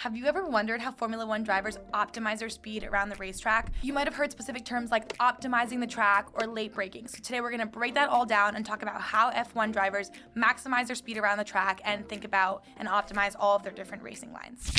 Have you ever wondered how Formula One drivers optimize their speed around the racetrack? You might have heard specific terms like optimizing the track or late braking. So today we're going to break that all down and talk about how F1 drivers maximize their speed around the track and think about and optimize all of their different racing lines.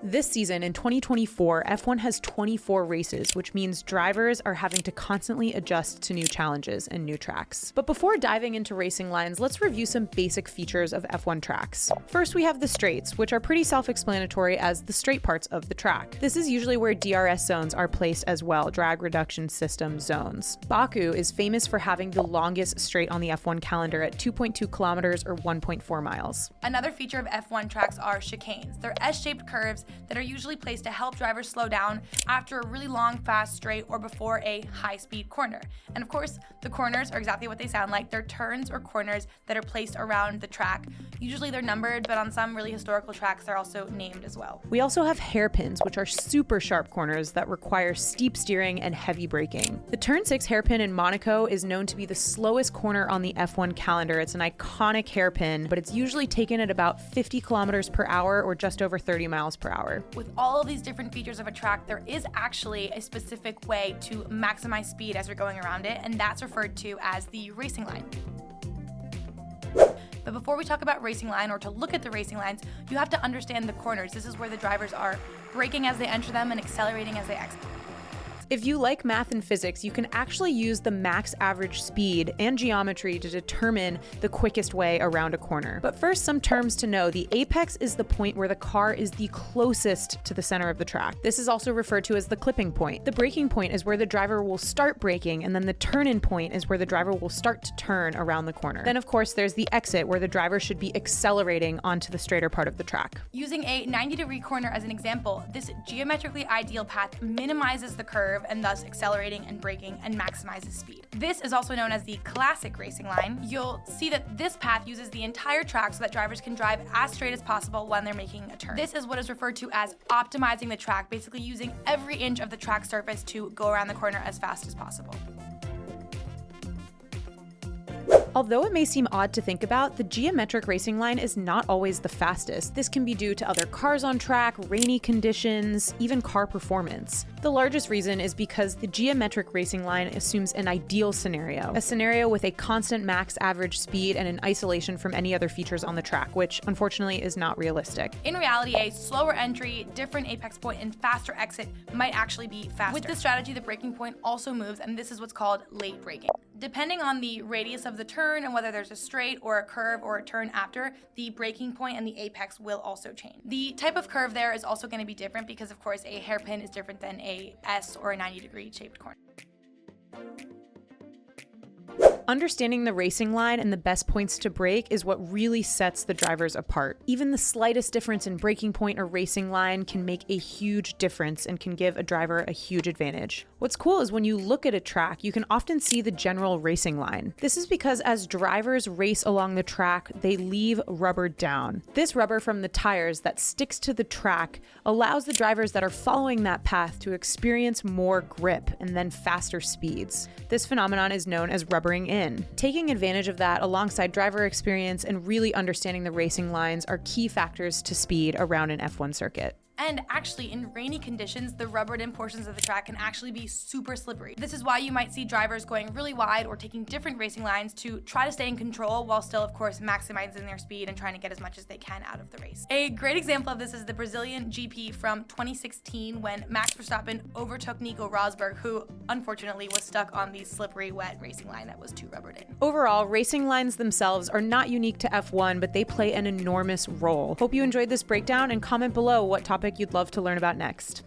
This season, in 2024, F1 has 24 races, which means drivers are having to constantly adjust to new challenges and new tracks. But before diving into racing lines, let's review some basic features of F1 tracks. First, we have the straights, which are pretty self-explanatory as the straight parts of the track. This is usually where DRS zones are placed as well, drag reduction system zones. Baku is famous for having the longest straight on the F1 calendar at 2.2 kilometers or 1.4 miles. Another feature of F1 tracks are chicanes. They're S-shaped curves that are usually placed to help drivers slow down after a really long, fast straight or before a high-speed corner. And of course, the corners are exactly what they sound like. They're turns or corners that are placed around the track. Usually they're numbered, but on some really historical tracks, they're also named as well. We also have hairpins, which are super sharp corners that require steep steering and heavy braking. The Turn 6 hairpin in Monaco is known to be the slowest corner on the F1 calendar. It's an iconic hairpin, but it's usually taken at about 50 kilometers per hour or just over 30 miles per hour. With all of these different features of a track, there is actually a specific way to maximize speed as you're going around it, and that's referred to as the racing line. But before we talk about racing line or to look at the racing lines, you have to understand the corners. This is where the drivers are braking as they enter them and accelerating as they exit. If you like math and physics, you can actually use the max average speed and geometry to determine the quickest way around a corner. But first, some terms to know. The apex is the point where the car is the closest to the center of the track. This is also referred to as the clipping point. The braking point is where the driver will start braking, and then the turn-in point is where the driver will start to turn around the corner. Then, of course, there's the exit, where the driver should be accelerating onto the straighter part of the track. Using a 90-degree corner as an example, this geometrically ideal path minimizes the curve and thus accelerating and braking and maximizes speed. This is also known as the classic racing line. You'll see that this path uses the entire track so that drivers can drive as straight as possible when they're making a turn. This is what is referred to as optimizing the track, basically using every inch of the track surface to go around the corner as fast as possible. Although it may seem odd to think about, the geometric racing line is not always the fastest. This can be due to other cars on track, rainy conditions, even car performance. The largest reason is because the geometric racing line assumes an ideal scenario, a scenario with a constant max average speed and an isolation from any other features on the track, which unfortunately is not realistic. In reality, a slower entry, different apex point, and faster exit might actually be faster. With this strategy, the braking point also moves, and this is what's called late braking. Depending on the radius of the turn and whether there's a straight or a curve or a turn after, the braking point and the apex will also change. The type of curve there is also going to be different because, of course, a hairpin is different than a S or a 90-degree shaped corner. Understanding the racing line and the best points to brake is what really sets the drivers apart. Even the slightest difference in braking point or racing line can make a huge difference and can give a driver a huge advantage. What's cool is when you look at a track, you can often see the general racing line. This is because as drivers race along the track, they leave rubber down. This rubber from the tires that sticks to the track allows the drivers that are following that path to experience more grip and then faster speeds. This phenomenon is known as rubbering in. Taking advantage of that alongside driver experience and really understanding the racing lines are key factors to speed around an F1 circuit. And actually, in rainy conditions, the rubbered-in portions of the track can actually be super slippery. This is why you might see drivers going really wide or taking different racing lines to try to stay in control while still, of course, maximizing their speed and trying to get as much as they can out of the race. A great example of this is the Brazilian GP from 2016 when Max Verstappen overtook Nico Rosberg, who unfortunately was stuck on the slippery, wet racing line that was too rubbered in. Overall, racing lines themselves are not unique to F1, but they play an enormous role. Hope you enjoyed this breakdown and comment below what topic you'd love to learn about next.